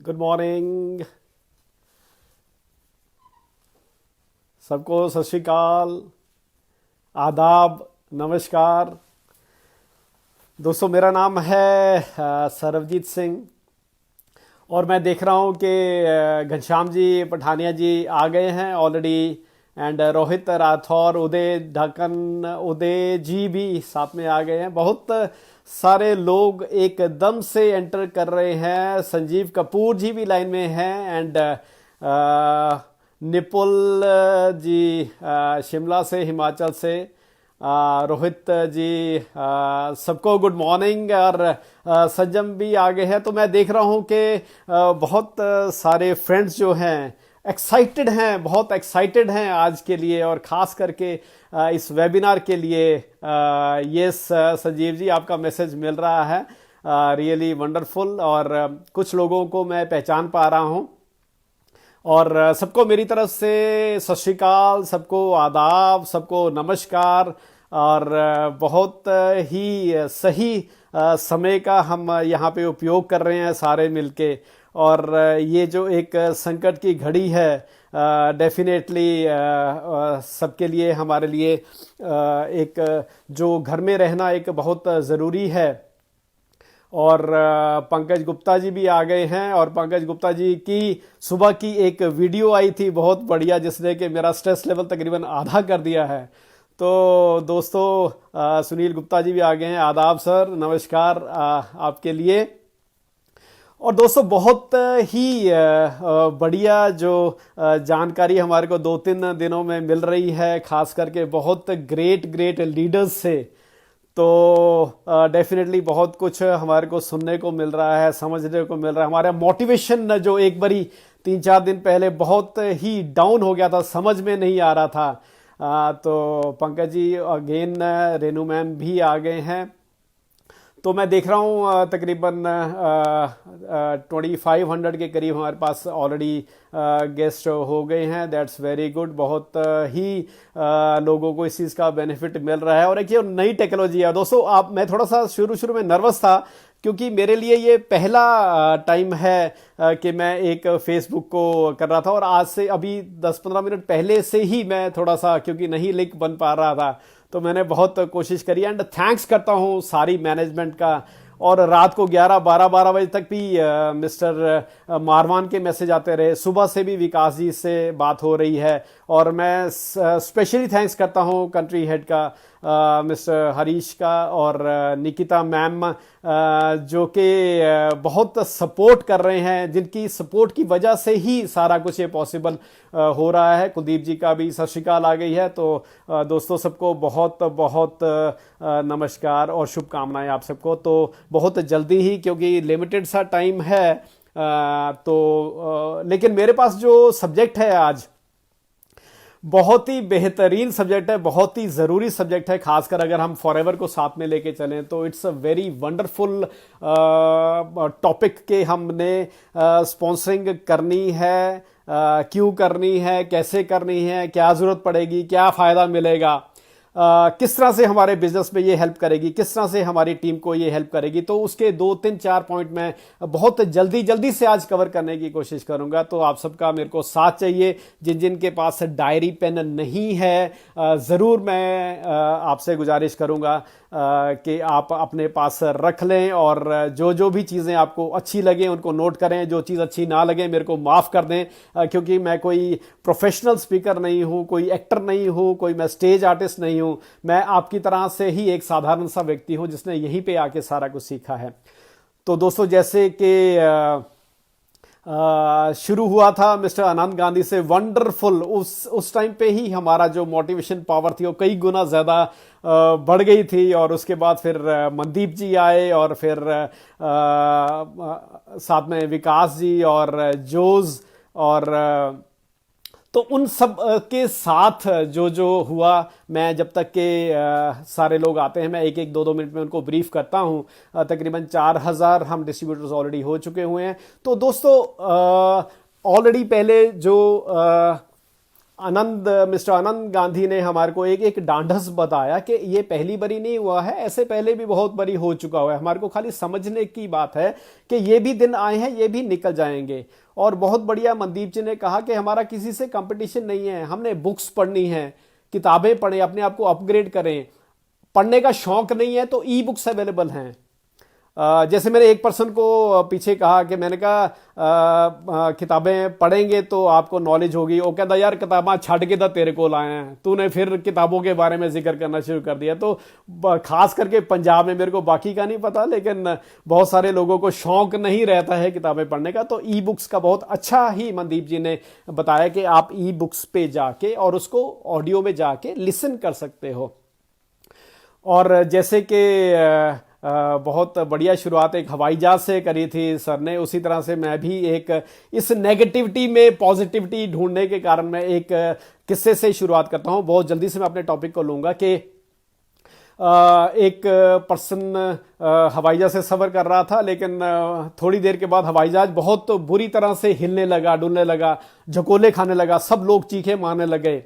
Good morning सबको, सत श्री अकाल, आदाब, नमस्कार। दोस्तों, मेरा नाम है सरबजीत सिंह और मैं देख रहा हूँ कि घनश्याम जी पठानिया जी आ गए हैं ऑलरेडी एंड रोहित राठौर, उदय ढक्कन, उदय जी भी साथ में आ गए हैं। बहुत सारे लोग एकदम से एंटर कर रहे हैं। संजीव कपूर जी भी लाइन में हैं एंड निपुल जी शिमला से, हिमाचल से, रोहित जी, सबको गुड मॉर्निंग। और सज्जम भी आ गए हैं। तो मैं देख रहा हूं कि बहुत सारे फ्रेंड्स जो हैं एक्साइटेड हैं, बहुत एक्साइटेड हैं आज के लिए और ख़ास करके इस वेबिनार के लिए। यस संजीव जी, आपका मैसेज मिल रहा है, रियली वंडरफुल। और कुछ लोगों को मैं पहचान पा रहा हूं और सबको मेरी तरफ से सत श्री अकाल, सबको आदाब, सबको नमस्कार। और बहुत ही सही समय का हम यहाँ पे उपयोग कर रहे हैं सारे मिलके। और ये जो एक संकट की घड़ी है, डेफिनेटली सबके लिए, हमारे लिए एक जो घर में रहना एक बहुत ज़रूरी है। और पंकज गुप्ता जी भी आ गए हैं और पंकज गुप्ता जी की सुबह की एक वीडियो आई थी बहुत बढ़िया, जिसने कि मेरा स्ट्रेस लेवल तकरीबन आधा कर दिया है। तो दोस्तों, सुनील गुप्ता जी भी आ गए हैं। आदाब सर, नमस्कार आपके लिए। और दोस्तों, बहुत ही बढ़िया जो जानकारी हमारे को 2-3 दिनों में मिल रही है, खास करके बहुत ग्रेट ग्रेट लीडर्स से। तो डेफिनेटली बहुत कुछ हमारे को सुनने को मिल रहा है, समझने को मिल रहा है। हमारा मोटिवेशन जो एक बारी 3-4 दिन पहले बहुत ही डाउन हो गया था, समझ में नहीं आ रहा था। तो पंकज जी अगेन, रेनू मैम भी आ गए हैं। तो मैं देख रहा हूँ तकरीबन 2500 के करीब हमारे पास ऑलरेडी गेस्ट हो गए हैं। That's very good. बहुत ही लोगों को इस चीज़ का बेनिफिट मिल रहा है। और एक ये नई टेक्नोलॉजी है दोस्तों। मैं थोड़ा सा शुरू में नर्वस था क्योंकि मेरे लिए ये पहला टाइम है कि मैं एक फेसबुक को कर रहा था। और आज से अभी 10-15 मिनट पहले से ही मैं थोड़ा सा, क्योंकि नहीं लिंक बन पा रहा था, तो मैंने बहुत कोशिश करी। एंड थैंक्स करता हूँ सारी मैनेजमेंट का। और रात को 11-12 बजे तक भी मिस्टर मारवान के मैसेज आते रहे। सुबह से भी विकास जी से बात हो रही है। और मैं स्पेशली थैंक्स करता हूँ कंट्री हेड का, मिस्टर हरीश का, और निकिता मैम, जो कि बहुत सपोर्ट कर रहे हैं, जिनकी सपोर्ट की वजह से ही सारा कुछ ये पॉसिबल हो रहा है। कुलदीप जी का भी सत श्री अकाल आ गई है। तो दोस्तों, सबको बहुत बहुत नमस्कार और शुभकामनाएं आप सबको। तो बहुत जल्दी ही, क्योंकि लिमिटेड सा टाइम है, लेकिन मेरे पास जो सब्जेक्ट है आज बहुत ही बेहतरीन सब्जेक्ट है, बहुत ही ज़रूरी सब्जेक्ट है। खासकर अगर हम फॉरएवर को साथ में लेके चलें तो it's a very wonderful topic के हमने स्पॉन्सरिंग करनी है, क्यों करनी है, कैसे करनी है, क्या ज़रूरत पड़ेगी, क्या फ़ायदा मिलेगा, किस तरह से हमारे बिजनेस में ये हेल्प करेगी, किस तरह से हमारी टीम को ये हेल्प करेगी। तो उसके 2-3-4 पॉइंट मैं बहुत जल्दी से आज कवर करने की कोशिश करूंगा। तो आप सबका मेरे को साथ चाहिए। जिन जिन के पास डायरी पेन नहीं है, ज़रूर मैं आपसे गुजारिश करूंगा कि आप अपने पास रख लें और जो जो भी चीज़ें आपको अच्छी लगें उनको नोट करें। जो चीज़ अच्छी ना लगे मेरे को माफ़ कर दें, क्योंकि मैं कोई प्रोफेशनल स्पीकर नहीं हूँ, कोई एक्टर नहीं हूँ, कोई मैं स्टेज आर्टिस्ट नहीं हूँ। मैं आपकी तरह से ही एक साधारण सा व्यक्ति हूँ जिसने यहीं पे आके सारा कुछ सीखा है। तो दोस्तों, जैसे कि शुरू हुआ था मिस्टर आनंद गांधी से, वंडरफुल। उस टाइम पे ही हमारा जो मोटिवेशन पावर थी वो कई गुना ज़्यादा बढ़ गई थी। और उसके बाद फिर मनदीप जी आए और फिर साथ में विकास जी और जोज, और तो उन सब के साथ जो जो हुआ, मैं जब तक के सारे लोग आते हैं मैं 1-2 मिनट में उनको ब्रीफ करता हूं। तकरीबन 4000 हम डिस्ट्रीब्यूटर्स ऑलरेडी हो चुके हुए हैं। तो दोस्तों, ऑलरेडी पहले जो मिस्टर आनंद गांधी ने हमारे को एक एक ढांढस बताया कि ये पहली बारी नहीं हुआ है, ऐसे पहले भी बहुत बारी हो चुका हुआ है। हमारे को खाली समझने की बात है कि ये भी दिन आए हैं, ये भी निकल जाएंगे। और बहुत बढ़िया मनदीप जी ने कहा कि हमारा किसी से कंपटीशन नहीं है, हमने बुक्स पढ़नी है, किताबें पढ़ें, अपने आप को अपग्रेड करें। पढ़ने का शौक नहीं है तो ई बुक्स अवेलेबल हैं। जैसे मैंने एक पर्सन को पीछे कहा कि मैंने कहा किताबें पढ़ेंगे तो आपको नॉलेज होगी। वो कहता यार किताबें छड़ के तो तेरे को लाए हैं, तूने फिर किताबों के बारे में जिक्र करना शुरू कर दिया। तो खास करके पंजाब में, मेरे को बाकी का नहीं पता, लेकिन बहुत सारे लोगों को शौक नहीं रहता है किताबें पढ़ने का। तो ई बुक्स का बहुत अच्छा ही मनदीप जी ने बताया कि आप ई बुक्स पे जाके और उसको ऑडियो में जाके लिसन कर सकते हो। और जैसे कि बहुत बढ़िया शुरुआत एक हवाई जहाज से करी थी सर ने, उसी तरह से मैं भी एक इस नेगेटिविटी में पॉजिटिविटी ढूंढने के कारण मैं एक किस्से से शुरुआत करता हूं। बहुत जल्दी से मैं अपने टॉपिक को लूंगा कि एक पर्सन हवाई जहाज से सफर कर रहा था, लेकिन थोड़ी देर के बाद हवाई जहाज बहुत बुरी तरह से हिलने लगा, डुलने लगा, झकोले खाने लगा, सब लोग चीखे मारने लगे,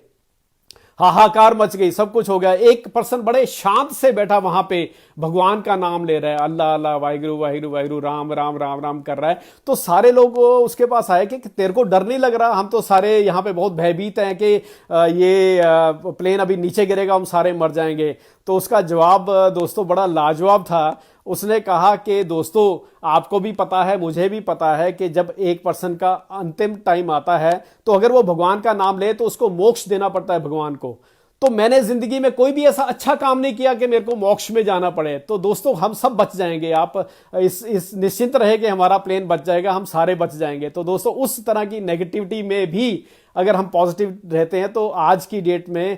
हाहाकार मच गई, सब कुछ हो गया। एक पर्सन बड़े शांत से बैठा वहां पे भगवान का नाम ले रहा है, अल्लाह अल्लाह वाहिगुरु वाहिगुरु वाहिगुरु राम राम राम राम कर रहा है। तो सारे लोग उसके पास आए कि तेरे को डर नहीं लग रहा? हम तो सारे यहाँ पे बहुत भयभीत हैं कि ये प्लेन अभी नीचे गिरेगा, हम सारे मर जाएंगे। तो उसका जवाब दोस्तों बड़ा लाजवाब था। उसने कहा कि दोस्तों आपको भी पता है, मुझे भी पता है कि जब एक पर्सन का अंतिम टाइम आता है तो अगर वो भगवान का नाम ले तो उसको मोक्ष देना पड़ता है भगवान को। तो मैंने जिंदगी में कोई भी ऐसा अच्छा काम नहीं किया कि मेरे को मोक्ष में जाना पड़े। तो दोस्तों हम सब बच जाएंगे, आप इस निश्चिंत रहे कि हमारा प्लेन बच जाएगा, हम सारे बच जाएंगे। तो दोस्तों उस तरह की नेगेटिविटी में भी अगर हम पॉजिटिव रहते हैं तो आज की डेट में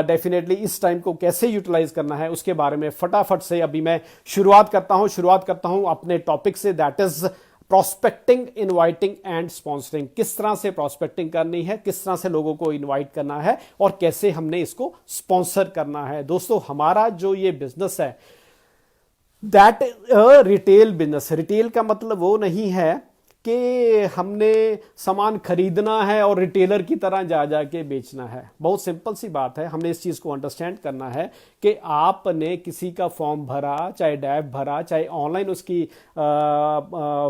डेफिनेटली इस टाइम को कैसे यूटिलाइज करना है उसके बारे में फटाफट से अभी मैं शुरुआत करता हूं अपने टॉपिक से, that is prospecting, inviting and sponsoring. किस तरह से प्रोस्पेक्टिंग करनी है, किस तरह से लोगों को इनवाइट करना है और कैसे हमने इसको स्पॉन्सर करना है। दोस्तों हमारा जो ये बिजनेस है दैट रिटेल बिजनेस। रिटेल का मतलब वो नहीं है कि हमने सामान खरीदना है और रिटेलर की तरह जा जाके बेचना है। बहुत सिंपल सी बात है, हमने इस चीज़ को अंडरस्टैंड करना है कि आपने किसी का फॉर्म भरा, चाहे डैब भरा, चाहे ऑनलाइन उसकी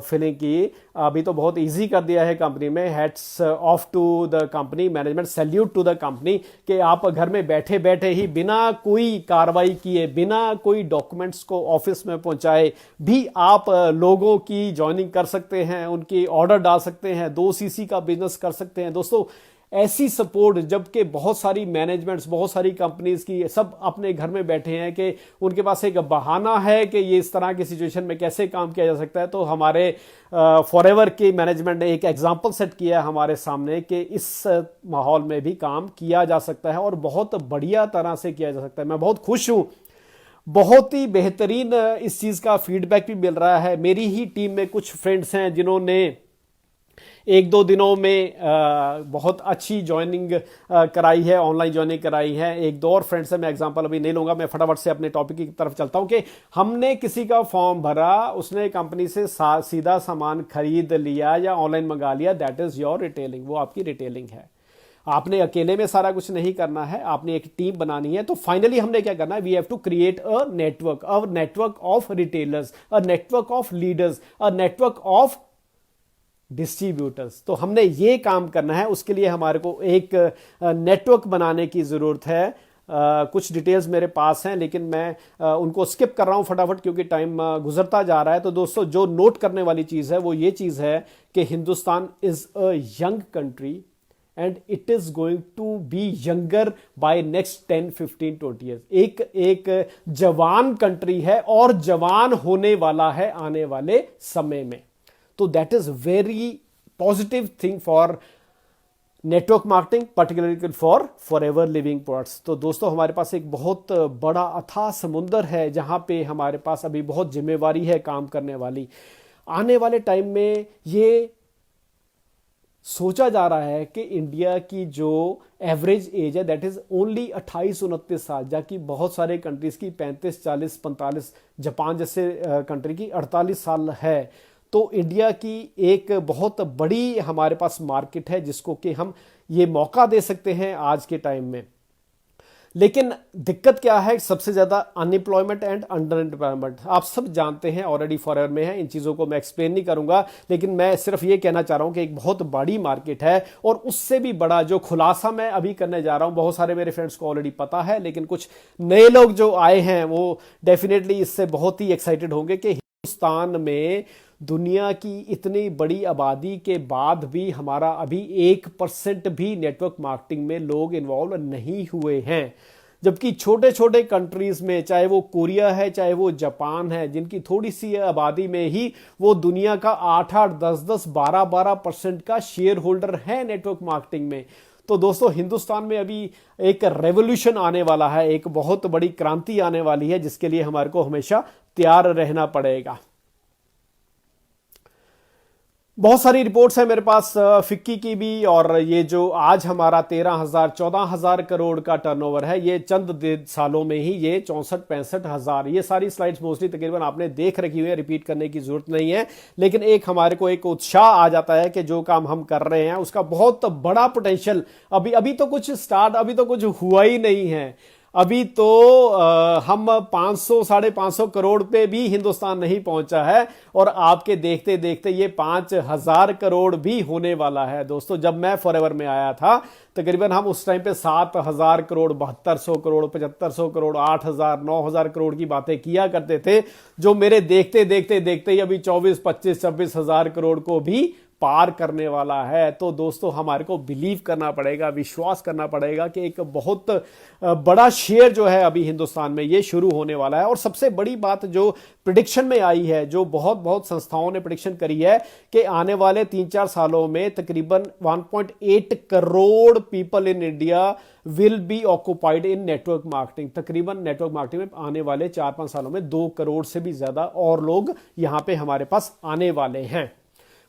फिलिंग की। अभी तो बहुत इजी कर दिया है कंपनी में, hats off to the company management, salute to the company, कि आप घर में बैठे बैठे ही बिना कोई कार्रवाई किए, बिना कोई डॉक्यूमेंट्स को ऑफिस में पहुंचाए भी आप लोगों की ज्वाइनिंग कर सकते हैं, उनकी ऑर्डर डाल सकते हैं, 2 सीसी का बिजनेस कर सकते हैं। दोस्तों ऐसी सपोर्ट, जबकि बहुत सारी मैनेजमेंट्स, बहुत सारी कंपनीज की सब अपने घर में बैठे हैं कि उनके पास एक बहाना है कि ये इस तरह की सिचुएशन में कैसे काम किया जा सकता है। तो हमारे फॉरएवर की मैनेजमेंट ने एक एग्जांपल सेट किया हमारे सामने कि इस माहौल में भी काम किया जा सकता है और बहुत बढ़िया तरह से किया जा सकता है। मैं बहुत खुश हूं, बहुत ही बेहतरीन इस चीज़ का फीडबैक भी मिल रहा है। मेरी ही टीम में कुछ फ्रेंड्स हैं जिन्होंने 1-2 दिनों में बहुत अच्छी ज्वाइनिंग कराई है, ऑनलाइन ज्वाइनिंग कराई है। 1-2 और फ्रेंड्स हैं, मैं एग्जांपल अभी नहीं लूंगा, मैं फटाफट से अपने टॉपिक की तरफ चलता हूं कि हमने किसी का फॉर्म भरा, उसने कंपनी से सीधा सामान खरीद लिया या ऑनलाइन मंगा लिया, दैट इज योर रिटेलिंग। वो आपकी रिटेलिंग है। आपने अकेले में सारा कुछ नहीं करना है, आपने एक टीम बनानी है। तो फाइनली हमने क्या करना है, we have to create a network of retailers, a network of leaders, a network of distributors. तो हमने ये काम करना है, उसके लिए हमारे को एक नेटवर्क बनाने की जरूरत है। कुछ डिटेल्स मेरे पास हैं लेकिन मैं उनको स्किप कर रहा हूं फटाफट क्योंकि टाइम गुजरता जा रहा है। तो दोस्तों जो नोट करने वाली चीज है वो ये चीज है कि Hindustan is a young country and it is going to be younger by next 10, 15, 20 years. एक जवान कंट्री है और जवान होने वाला है आने वाले समय में। तो that is very positive thing for network marketing, particularly for forever living products. तो दोस्तों हमारे पास एक बहुत बड़ा अथाह समुंदर है जहां पे हमारे पास अभी बहुत जिम्मेवारी है काम करने वाली। आने वाले टाइम में ये सोचा जा रहा है कि इंडिया की जो एवरेज एज है दैट इज ओनली 28-29 साल, जबकि बहुत सारे कंट्रीज की 35, 40, 45, जापान जैसे कंट्री की 48 साल है। तो इंडिया की एक बहुत बड़ी हमारे पास मार्केट है जिसको कि हम ये मौका दे सकते हैं आज के टाइम में। लेकिन दिक्कत क्या है, सबसे ज्यादा अनएम्प्लॉयमेंट एंड अंडर एम्प्लॉयमेंट। आप सब जानते हैं, ऑलरेडी फॉरएवर में है, इन चीजों को मैं एक्सप्लेन नहीं करूंगा, लेकिन मैं सिर्फ ये कहना चाह रहा हूं कि एक बहुत बड़ी मार्केट है। और उससे भी बड़ा जो खुलासा मैं अभी करने जा रहा हूं, बहुत सारे मेरे फ्रेंड्स को ऑलरेडी पता है, लेकिन कुछ नए लोग जो आए हैं वो डेफिनेटली इससे बहुत ही एक्साइटेड होंगे कि हिंदुस्तान में दुनिया की इतनी बड़ी आबादी के बाद भी हमारा अभी 1% भी नेटवर्क मार्केटिंग में लोग इन्वॉल्व नहीं हुए हैं। जबकि छोटे छोटे कंट्रीज में, चाहे वो कोरिया है, चाहे वो जापान है, जिनकी थोड़ी सी आबादी में ही वो दुनिया का 8-8, 10-10, 12-12% का शेयर होल्डर है नेटवर्क मार्केटिंग में। तो दोस्तों, हिंदुस्तान में अभी एक रेवोल्यूशन आने वाला है, एक बहुत बड़ी क्रांति आने वाली है, जिसके लिए हमारे को हमेशा तैयार रहना पड़ेगा। बहुत सारी रिपोर्ट्स हैं मेरे पास फिक्की की भी, और ये जो आज हमारा 13,000 14,000 करोड़ का टर्नओवर है, ये चंद सालों में ही ये 64-65,000, ये सारी स्लाइड्स मोस्टली तकरीबन आपने देख रखी हुई है, रिपीट करने की जरूरत नहीं है। लेकिन एक हमारे को एक उत्साह आ जाता है कि जो काम हम कर रहे हैं उसका बहुत बड़ा पोटेंशियल, अभी तो कुछ स्टार्ट, अभी तो कुछ हुआ ही नहीं है। अभी तो हम 500 550 करोड़ पे भी हिंदुस्तान नहीं पहुंचा है, और आपके देखते देखते ये 5,000 करोड़ भी होने वाला है। दोस्तों, जब मैं फॉरएवर में आया था तकरीबन हम उस टाइम पे 7,000 करोड़, 7,200 करोड़, 7,500 करोड़, 8,000, 9,000 करोड़ की बातें किया करते थे, जो मेरे देखते देखते देखते ही अभी 24, 25, 26,000 करोड़ को भी पार करने वाला है। तो दोस्तों, हमारे को बिलीव करना पड़ेगा, विश्वास करना पड़ेगा कि एक बहुत बड़ा शेयर जो है अभी हिंदुस्तान में ये शुरू होने वाला है। और सबसे बड़ी बात जो प्रिडिक्शन में आई है, जो बहुत संस्थाओं ने प्रिडिक्शन करी है कि आने वाले 3-4 सालों में तकरीबन 1.8 crore people in India will be occupied in network marketing. तकरीबन नेटवर्क मार्केटिंग में आने वाले 4-5 सालों में 2 करोड़ से भी ज्यादा और लोग यहां पे हमारे पास आने वाले हैं।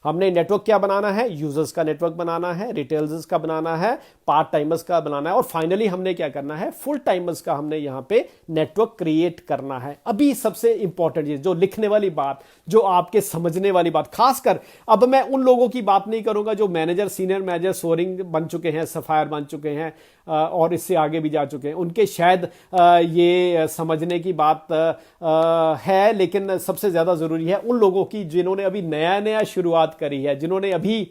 हमने नेटवर्क क्या बनाना है, यूजर्स का नेटवर्क बनाना है, रिटेलर्स का बनाना है, पार्ट टाइमर्स का बनाना है, और फाइनली हमने क्या करना है, फुल टाइमर्स का हमने यहां पे नेटवर्क क्रिएट करना है। अभी सबसे इंपॉर्टेंट चीज, जो लिखने वाली बात, जो आपके समझने वाली बात, खासकर अब मैं उन लोगों की बात नहीं करूंगा जो मैनेजर, सीनियर मैनेजर, सोरिंग बन चुके हैं, सफायर बन चुके हैं और इससे आगे भी जा चुके हैं, उनके शायद ये समझने की बात है। लेकिन सबसे ज्यादा जरूरी है उन लोगों की जिन्होंने अभी नया नया शुरुआत करी है, जिन्होंने अभी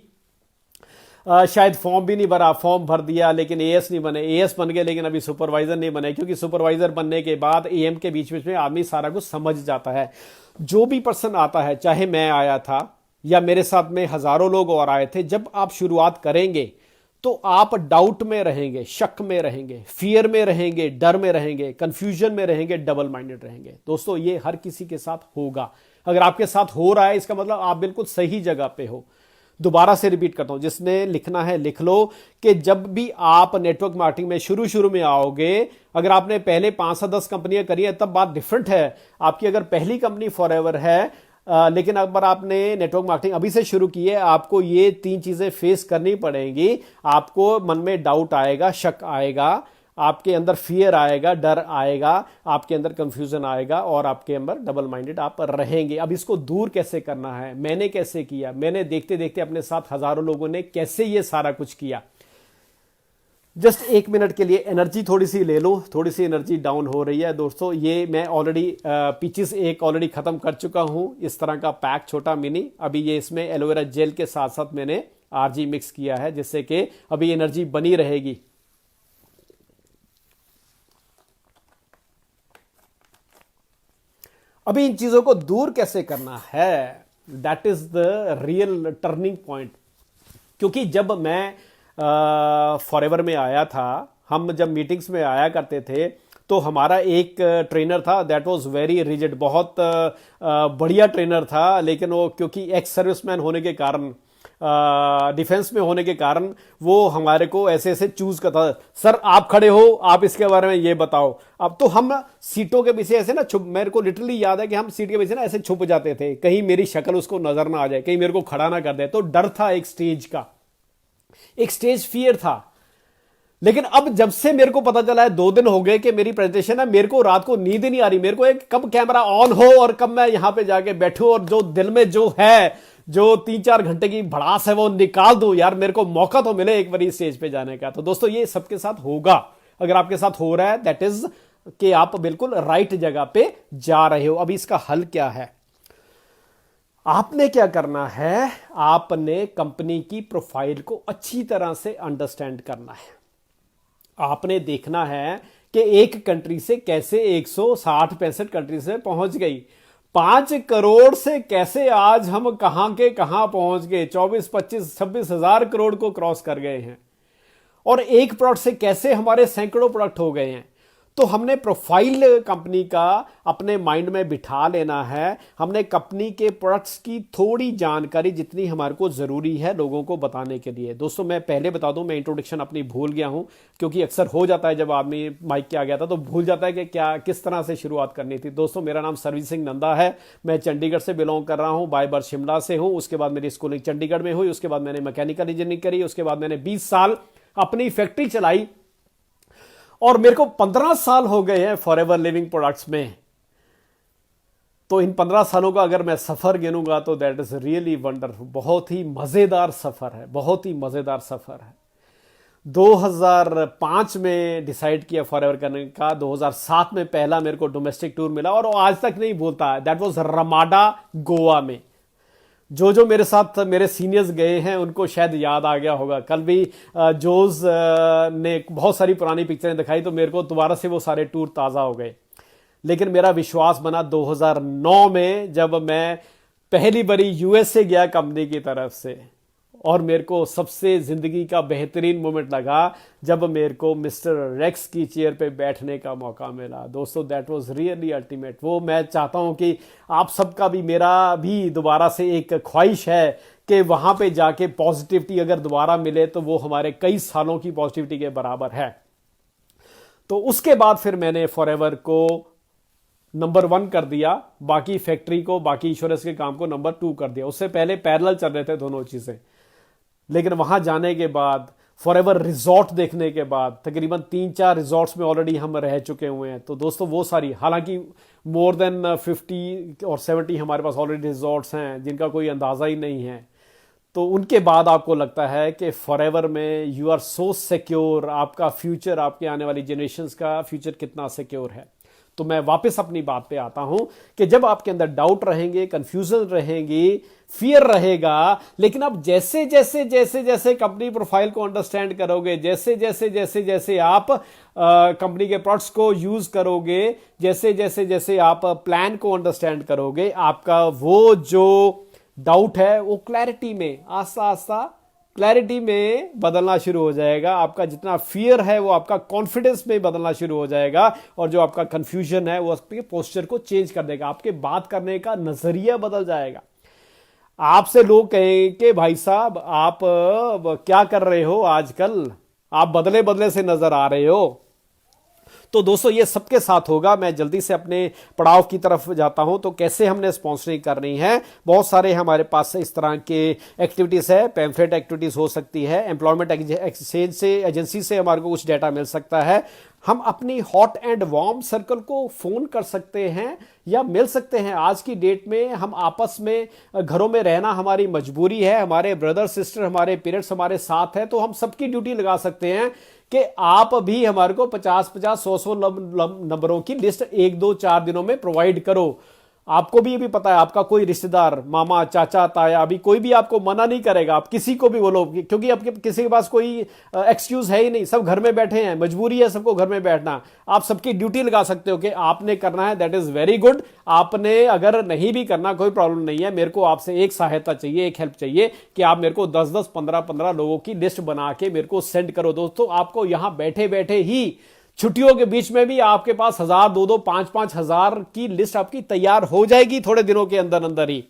शायद फॉर्म भी नहीं भरा, फॉर्म भर दिया लेकिन एएस नहीं बने, एएस बन गए लेकिन अभी सुपरवाइजर नहीं बने, क्योंकि सुपरवाइजर बनने के बाद एएम के बीच में आदमी सारा कुछ समझ जाता है। जो भी पर्सन आता है, चाहे मैं आया था या मेरे साथ में हजारों लोग और आए थे, जब आप शुरुआत करेंगे तो आप डाउट में रहेंगे, शक में रहेंगे, फियर में रहेंगे, डर में रहेंगे, कंफ्यूजन में रहेंगे, डबल माइंडेड रहेंगे। दोस्तों, ये हर किसी के साथ होगा। अगर आपके साथ हो रहा है, इसका मतलब आप बिल्कुल सही जगह पे हो। दोबारा से रिपीट करता हूं, जिसने लिखना है लिख लो कि जब भी आप नेटवर्क मार्केटिंग में शुरू में आओगे, अगर आपने पहले 5 से 10 कंपनियां करी है तब बात डिफरेंट है। आपकी अगर पहली कंपनी फॉरएवर है, लेकिन अगर आपने नेटवर्क मार्केटिंग अभी से शुरू की है, आपको ये 3 चीजें फेस करनी पड़ेंगी। आपको मन में डाउट आएगा, शक आएगा, आपके अंदर फियर आएगा, डर आएगा, आपके अंदर कंफ्यूजन आएगा, और आपके अंदर डबल माइंडेड आप रहेंगे। अब इसको दूर कैसे करना है, मैंने कैसे किया, मैंने देखते देखते अपने साथ हजारों लोगों ने कैसे ये सारा कुछ किया। जस्ट 1 मिनट के लिए एनर्जी थोड़ी सी ले लो, थोड़ी सी एनर्जी डाउन हो रही है दोस्तों। ये मैं ऑलरेडी पीचेस एक ऑलरेडी खत्म कर चुका हूं, इस तरह का पैक छोटा मिनी। अभी ये इसमें एलोवेरा जेल के साथ साथ मैंने आरजी मिक्स किया है, जिससे कि अभी एनर्जी बनी रहेगी। अभी इन चीजों को दूर कैसे करना है, that is the real turning point. क्योंकि जब मैं फॉरएवर में आया था, हम जब मीटिंग्स में आया करते थे, तो हमारा एक ट्रेनर था, दैट वाज वेरी रिजिड, बहुत बढ़िया ट्रेनर था। लेकिन वो क्योंकि एक्स सर्विसमैन होने के कारण, डिफेंस में होने के कारण, वो हमारे को ऐसे ऐसे चूज करता, सर आप खड़े हो, आप इसके बारे में ये बताओ। अब तो हम सीटों के पीछे ऐसे ना छुप, मेरे को लिटरली याद है कि हम सीट के पीछे ना ऐसे छुप जाते थे, कहीं मेरी शक्ल उसको नजर ना आ जाए, कहीं मेरे को खड़ा ना कर दे। तो डर था एक स्टेज का, एक स्टेज फियर था। लेकिन अब जब से मेरे को पता चला है, 2 दिन हो गए कि मेरी प्रेजेंटेशन है, मेरे को रात को नींद ही नहीं आ रही। मेरे को एक कब कैमरा ऑन हो और कब मैं यहां पे जाके बैठूं और जो दिल में जो है, जो 3-4 घंटे की भड़ास है वो निकाल दूं। यार मेरे को मौका तो मिले एक बार स्टेज पे जाने का। तो दोस्तों ये सबके साथ होगा। अगर आपके साथ हो रहा है, दैट इज कि आप बिल्कुल राइट जगह पे जा रहे हो। अभी इसका हल क्या है? आपने क्या करना है, आपने कंपनी की प्रोफाइल को अच्छी तरह से अंडरस्टैंड करना है। आपने देखना है कि एक कंट्री से कैसे 160-65 कंट्री से पहुंच गई, 5 करोड़ से कैसे आज हम कहां के कहां पहुंच गए, 24-25-26 हजार करोड़ को क्रॉस कर गए हैं, और एक प्रोडक्ट से कैसे हमारे सैकड़ों प्रोडक्ट हो गए हैं। तो हमने प्रोफाइल कंपनी का अपने माइंड में बिठा लेना है। हमने कंपनी के प्रोडक्ट्स की थोड़ी जानकारी जितनी हमारे को जरूरी है लोगों को बताने के लिए। दोस्तों मैं पहले बता दूं, मैं इंट्रोडक्शन अपनी भूल गया हूं, क्योंकि अक्सर हो जाता है जब आदमी माइक के आ गया था तो भूल जाता है कि क्या किस तरह से शुरुआत करनी थी। दोस्तों मेरा नाम सरवीर सिंह नंदा है, मैं चंडीगढ़ से बिलोंग कर रहा हूं, बाय बर्थ शिमला से हूं। उसके बाद मेरी स्कूलिंग चंडीगढ़ में हुई, उसके बाद मैंने मैकेनिकल इंजीनियरिंग करी, उसके बाद मैंने 20 साल अपनी फैक्ट्री चलाई, और मेरे को 15 साल हो गए हैं फॉरएवर लिविंग प्रोडक्ट्स में। तो इन 15 सालों का अगर मैं सफर गिनूंगा तो दैट इज रियली वंडरफुल। बहुत ही मजेदार सफर है, बहुत ही मजेदार सफर है। 2005 में डिसाइड किया फॉरएवर करने का, 2007 में पहला मेरे को डोमेस्टिक टूर मिला, और आज तक नहीं भूलता। दैट वाज रमाडा, गोवा में। जो मेरे साथ मेरे सीनियर्स गए हैं उनको शायद याद आ गया होगा। कल भी जोज ने बहुत सारी पुरानी पिक्चरें दिखाई तो मेरे को दोबारा से वो सारे टूर ताज़ा हो गए। लेकिन मेरा विश्वास बना 2009 में, जब मैं पहली बारी यूएसए गया कंपनी की तरफ से, और मेरे को सबसे जिंदगी का बेहतरीन मोमेंट लगा जब मेरे को मिस्टर रेक्स की चेयर पे बैठने का मौका मिला। दोस्तों दैट वाज रियली अल्टीमेट। वो मैं चाहता हूं कि आप सबका भी, मेरा भी दोबारा से एक ख्वाहिश है कि वहां पे जाके पॉजिटिविटी अगर दोबारा मिले तो वो हमारे कई सालों की पॉजिटिविटी के बराबर है। तो उसके बाद फिर मैंने फॉरएवर को नंबर 1 कर दिया, बाकी फैक्ट्री को, बाकी इंश्योरेंस के काम को नंबर 2 कर दिया। उससे पहले पैरेलल चल रहे थे दोनों चीजें। लेकिन वहां जाने के बाद, फॉरएवर रिजॉर्ट देखने के बाद, तकरीबन 3-4 रिजॉर्ट्स में ऑलरेडी हम रह चुके हुए हैं। तो दोस्तों वो सारी, हालांकि मोर देन 50 और 70 हमारे पास ऑलरेडी रिजॉर्ट्स हैं जिनका कोई अंदाजा ही नहीं है। तो उनके बाद आपको लगता है कि फॉरएवर में यू आर सो सिक्योर, आपका फ्यूचर, आपके आने वाली जनरेशंस का फ्यूचर कितना सिक्योर है। तो मैं वापस अपनी बात पे आता हूं कि जब आपके अंदर डाउट रहेंगे, कंफ्यूजन रहेंगी, फियर रहेगा, लेकिन अब जैसे जैसे जैसे जैसे कंपनी प्रोफाइल को अंडरस्टैंड करोगे, जैसे जैसे जैसे जैसे आप कंपनी के प्रोडक्ट्स को यूज करोगे, जैसे जैसे जैसे आप प्लान को अंडरस्टैंड करोगे, आपका वो जो डाउट है वो क्लैरिटी में, आस्ता आस्ता क्लैरिटी में बदलना शुरू हो जाएगा। आपका जितना फियर है वो आपका कॉन्फिडेंस में बदलना शुरू हो जाएगा, और जो आपका कंफ्यूजन है वो आपके पोस्चर को चेंज कर देगा। आपके बात करने का नजरिया बदल जाएगा। आपसे लोग कहें कि भाई साहब आप क्या कर रहे हो आजकल, आप बदले बदले से नजर आ रहे हो। तो दोस्तों ये सबके साथ होगा। मैं जल्दी से अपने पड़ाव की तरफ जाता हूं। तो कैसे हमने स्पॉन्सरिंग करनी है, बहुत सारे हमारे पास इस तरह के एक्टिविटीज है। पैम्फलेट एक्टिविटीज हो सकती है, एम्प्लॉयमेंट एक्सचेंज से, एजेंसी से हमारे को कुछ डाटा मिल सकता है। हम अपनी हॉट एंड वार्म सर्कल को फोन कर सकते हैं या मिल सकते हैं। आज की डेट में हम आपस में घरों में रहना हमारी मजबूरी है, हमारे ब्रदर सिस्टर, हमारे पेरेंट्स हमारे साथ है, तो हम सबकी ड्यूटी लगा सकते हैं कि आप भी हमारे को 50-50, 100-100 नंबरों की लिस्ट 1-2-4 दिनों में प्रोवाइड करो। आपको भी ये भी पता है, आपका कोई रिश्तेदार, मामा, चाचा, ताया, अभी कोई भी आपको मना नहीं करेगा। आप किसी को भी बोलो, क्योंकि आपके किसी के पास कोई एक्सक्यूज है ही नहीं, सब घर में बैठे हैं, मजबूरी है सबको घर में बैठना। आप सबकी ड्यूटी लगा सकते हो कि आपने करना है, दैट इज वेरी गुड। आपने अगर नहीं भी करना कोई प्रॉब्लम नहीं है। मेरे को आपसे एक सहायता चाहिए, एक हेल्प चाहिए कि आप मेरे को 10-10, 15-15 लोगों की लिस्ट बना के मेरे को सेंड करो। दोस्तों आपको यहां बैठे बैठे ही, छुट्टियों के बीच में भी आपके पास 1000, 2-2, 5-5 हजार की लिस्ट आपकी तैयार हो जाएगी थोड़े दिनों के अंदर अंदर ही।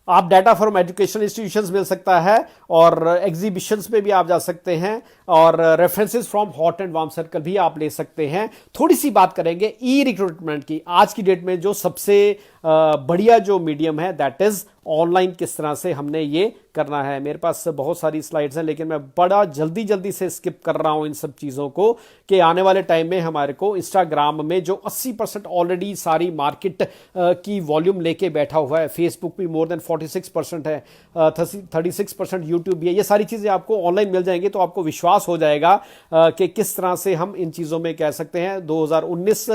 आप डाटा फ्रॉम एजुकेशन इंस्टीट्यूशंस मिल सकता है, और एग्जीबिशंस में भी आप जा सकते हैं। और references from hot and warm circle भी आप ले सकते हैं। थोड़ी सी बात करेंगे ई रिक्रूटमेंट की। आज की डेट में जो सबसे बढ़िया जो मीडियम है दैट इज ऑनलाइन। किस तरह से हमने ये करना है, मेरे पास बहुत सारी स्लाइड्स हैं लेकिन मैं बड़ा जल्दी जल्दी से स्किप कर रहा हूं इन सब चीज़ों को, कि आने वाले टाइम में हमारे को इंस्टाग्राम में जो 80% ऑलरेडी सारी मार्केट की वॉल्यूम लेके बैठा हुआ है, फेसबुक भी मोर देन 46% है, 36% यूट्यूब भी है, ये सारी चीज़ें आपको ऑनलाइन मिल जाएंगी। तो आपको विश्वास हो जाएगा कि किस तरह से हम इन चीज़ों में कह सकते हैं। 2019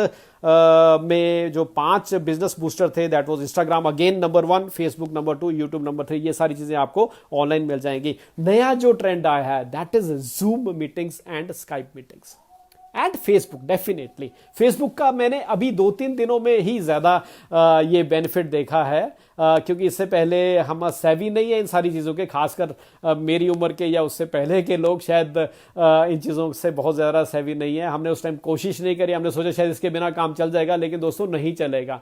में जो 5 बिजनेस बूस्टर थे that was Instagram again number 1, Facebook number 2, YouTube number 3, ये सारी चीजें आपको ऑनलाइन मिल जाएंगी। नया जो ट्रेंड आया है that is zoom meetings and Skype meetings and Facebook. Definitely Facebook का मैंने अभी 2-3 दिनों में ही ज्यादा ये बेनिफिट देखा है, क्योंकि इससे पहले हम सेवी नहीं है इन सारी चीज़ों के, खासकर मेरी उम्र के या उससे पहले के लोग शायद इन चीज़ों से बहुत ज़्यादा सेवी नहीं है। हमने उस टाइम कोशिश नहीं करी, हमने सोचा शायद इसके बिना काम चल जाएगा, लेकिन दोस्तों नहीं चलेगा,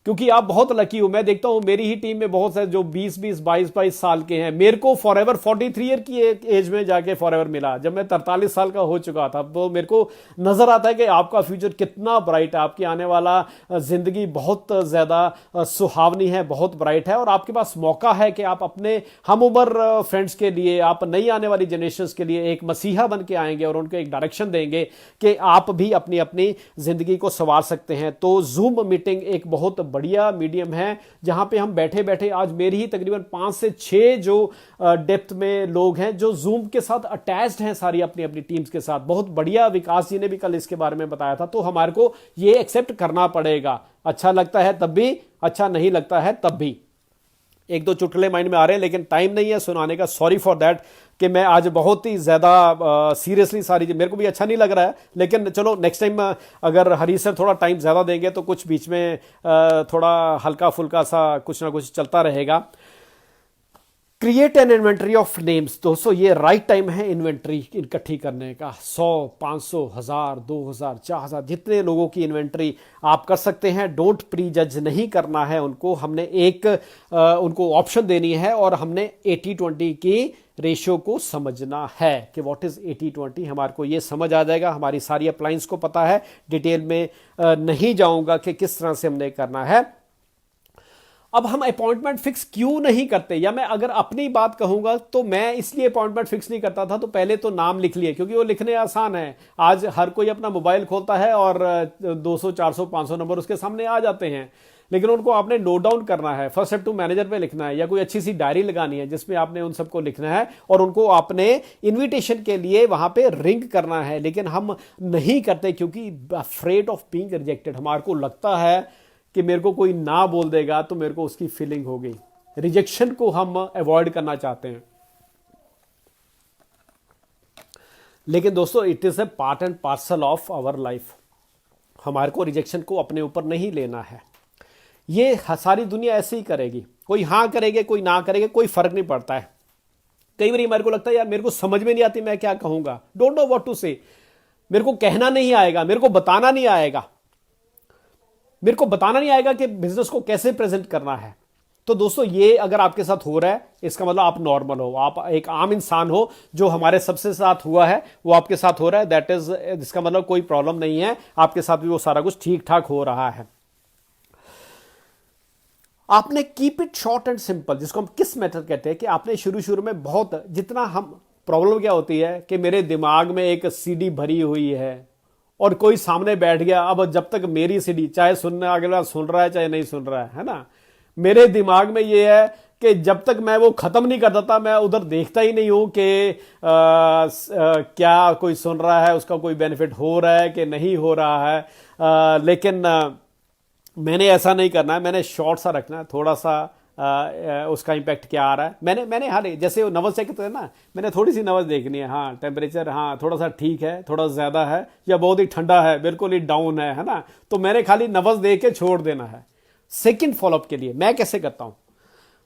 क्योंकि आप बहुत लकी हो। मैं देखता हूं मेरी ही टीम में बहुत सारे जो 20-20, 22-22 साल के हैं। मेरे को फॉरएवर 43 ईयर की एज में जाके फॉरएवर मिला, जब मैं 43 साल का हो चुका था। तो मेरे को नजर आता है कि आपका फ्यूचर कितना ब्राइट है, आपकी आने वाला जिंदगी बहुत ज्यादा सुहावनी है, बहुत ब्राइट है, और आपके पास मौका है कि आप अपने हम उम्र फ्रेंड्स के लिए, आप नई आने वाली जनरेशन के लिए एक मसीहा बन के आएंगे और उनको एक डायरेक्शन देंगे कि आप भी अपनी अपनी जिंदगी को संवार सकते हैं। तो जूम मीटिंग एक बहुत बढ़िया मीडियम है जहां पे हम बैठे बैठे, आज मेरी ही तकरीबन 5 से 6 जो डेप्थ में लोग हैं जो जूम के साथ अटैच्ड हैं सारी अपनी अपनी टीम्स के साथ। बहुत बढ़िया, विकास जी ने भी कल इसके बारे में बताया था। तो हमारे को ये एक्सेप्ट करना पड़ेगा। अच्छा लगता है तब भी, अच्छा नहीं लगता है तब भी। एक दो चुटकुले माइंड में आ रहे हैं लेकिन टाइम नहीं है सुनाने का, सॉरी फॉर दैट, कि मैं आज बहुत ही ज़्यादा सीरियसली सारी मेरे को भी अच्छा नहीं लग रहा है। लेकिन चलो नेक्स्ट टाइम अगर हरी सर थोड़ा टाइम ज़्यादा देंगे तो कुछ बीच में थोड़ा हल्का फुल्का सा कुछ ना कुछ चलता रहेगा। Create an inventory of names. दोस्तों ये राइट टाइम है इन्वेंट्री इकट्ठी करने का। 100, 500, 1000, 2000, 4000 जितने लोगों की इन्वेंट्री आप कर सकते हैं। डोंट प्री जज नहीं करना है उनको, हमने एक उनको ऑप्शन देनी है और हमने 80-20 की रेशियो को समझना है कि व्हाट इज 80-20। हमारे को ये समझ आ जाएगा, हमारी सारी अप्लायंस को पता है। डिटेल में नहीं जाऊंगा कि किस तरह से हमने करना है। अब हम अपॉइंटमेंट फिक्स क्यों नहीं करते, या मैं अगर अपनी बात कहूंगा तो मैं इसलिए अपॉइंटमेंट फिक्स नहीं करता था। तो पहले तो नाम लिख लिए, क्योंकि वो लिखने आसान है। आज हर कोई अपना मोबाइल खोलता है और 200, 400, 500 नंबर उसके सामने आ जाते हैं, लेकिन उनको आपने नोट डाउन करना है। फर्स्ट स्टेप टू मैनेजर पे लिखना है, या कोई अच्छी सी डायरी लगानी है जिसमें आपने उन सबको लिखना है और उनको आपने इन्विटेशन के लिए वहां पे रिंग करना है। लेकिन हम नहीं करते क्योंकि अफ्रेड ऑफ बीइंग रिजेक्टेड। हमारे को लगता है कि मेरे को कोई ना बोल देगा तो मेरे को उसकी फीलिंग हो गई। रिजेक्शन को हम अवॉइड करना चाहते हैं। लेकिन दोस्तों it is a part and parcel of our life. हमारे को रिजेक्शन को अपने ऊपर नहीं लेना है। ये सारी दुनिया ऐसे ही करेगी, कोई हाँ करेगा कोई ना करेगा, कोई फर्क नहीं पड़ता है। कई बार मेरे को लगता है यार मेरे को समझ में नहीं आती मैं क्या कहूंगा, डोंट नो व्हाट टू से। मेरे को कहना नहीं आएगा, मेरे को बताना नहीं आएगा, मेरे को बताना नहीं आएगा कि बिजनेस को कैसे प्रेजेंट करना है। तो दोस्तों ये अगर आपके साथ हो रहा है इसका मतलब आप नॉर्मल हो, आप एक आम इंसान हो। जो हमारे सबसे साथ हुआ है वो आपके साथ हो रहा है, दैट इज, इसका मतलब कोई प्रॉब्लम नहीं है, आपके साथ भी वो सारा कुछ ठीक ठाक हो रहा है। आपने keep it short and simple, जिसको हम किस मेथड कहते हैं, कि आपने शुरू में बहुत, जितना हम, प्रॉब्लम क्या होती है कि मेरे दिमाग में एक सीडी भरी हुई है और कोई सामने बैठ गया। अब जब तक मेरी सीडी, चाहे सुनने अगला सुन रहा है चाहे नहीं सुन रहा है ना, मेरे दिमाग में ये है कि जब तक मैं वो खत्म नहीं कर देता मैं उधर देखता ही नहीं हूं कि क्या कोई सुन रहा है, उसका कोई बेनिफिट हो रहा है कि नहीं हो रहा है। लेकिन मैंने ऐसा नहीं करना है, मैंने शॉर्ट सा रखना है, थोड़ा सा उसका इम्पैक्ट क्या आ रहा है। मैंने हाँ, जैसे नवज चेक करते हैं ना, मैंने थोड़ी सी नवज देखनी है। हाँ टेम्परेचर, हाँ थोड़ा सा ठीक है, थोड़ा ज़्यादा है, या बहुत ही ठंडा है, बिल्कुल ही डाउन है ना। तो मैंने खाली नवज देख के छोड़ देना है। सेकंड फॉलोअप के लिए मैं कैसे करता हूँ,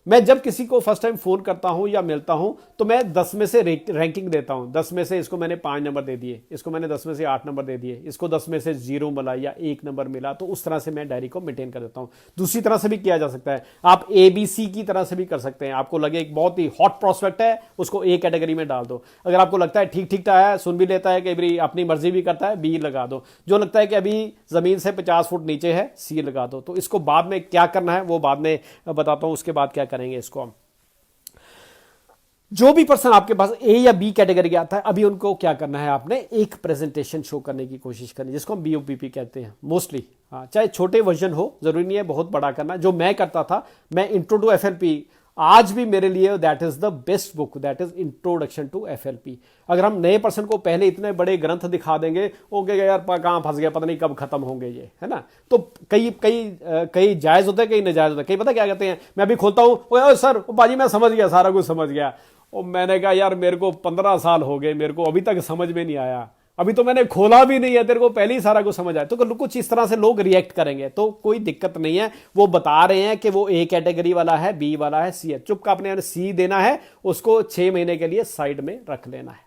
मैं जब किसी को फर्स्ट टाइम फोन करता हूं या मिलता हूं तो मैं 10 में से रैंकिंग देता हूं। 10 में से इसको मैंने 5 नंबर दे दिए, इसको मैंने 10 में से 8 नंबर दे दिए, इसको 10 में से 0 मिला या 1 नंबर मिला, तो उस तरह से मैं डायरी को मेंटेन कर देता हूं। दूसरी तरह से भी किया जा सकता है, आप ABC की तरह से भी कर सकते हैं। आपको लगे एक बहुत ही हॉट प्रोस्पेक्ट है, उसको A कैटेगरी में डाल दो। अगर आपको लगता है ठीक ठीक है, सुन भी लेता है, कई बार अपनी मर्जी भी करता है, B लगा दो। जो लगता है कि अभी जमीन से 50 फुट नीचे है, C लगा दो। तो इसको बाद में क्या करना है वो बाद में बताता हूं, उसके बाद क्या करेंगे इसको हम। जो भी पर्सन आपके पास A या B कैटेगरी का आता है, अभी उनको क्या करना है, आपने एक प्रेजेंटेशन शो करने की कोशिश करनी, जिसको हम BOPP कहते हैं मोस्टली। चाहे छोटे वर्जन हो, जरूरी नहीं है बहुत बड़ा करना। जो मैं करता था, मैं इंट्रो टू FLP, आज भी मेरे लिए that is the best book, that is introduction to FLP। अगर हम नए पर्सन को पहले इतने बड़े ग्रंथ दिखा देंगे, वो कहेगा यार कहां फंस गया, पता नहीं कब खत्म होंगे ये, है ना। तो कई जायज होते हैं, कई नाजायज होते हैं। कई पता क्या कहते हैं, मैं अभी खोलता हूं, सर बाजी मैं समझ गया, सारा कुछ समझ गया। और मैंने कहा यार मेरे को 15 साल हो गए, मेरे को अभी तक समझ में नहीं आया, अभी तो मैंने खोला भी नहीं है, तेरे को पहले ही सारा कुछ समझ आया। तो कुछ इस तरह से लोग रिएक्ट करेंगे, तो कोई दिक्कत नहीं है। वो बता रहे हैं कि वो A कैटेगरी वाला है, B वाला है, C है, चुप का अपने C देना है, उसको 6 महीने के लिए साइड में रख लेना है।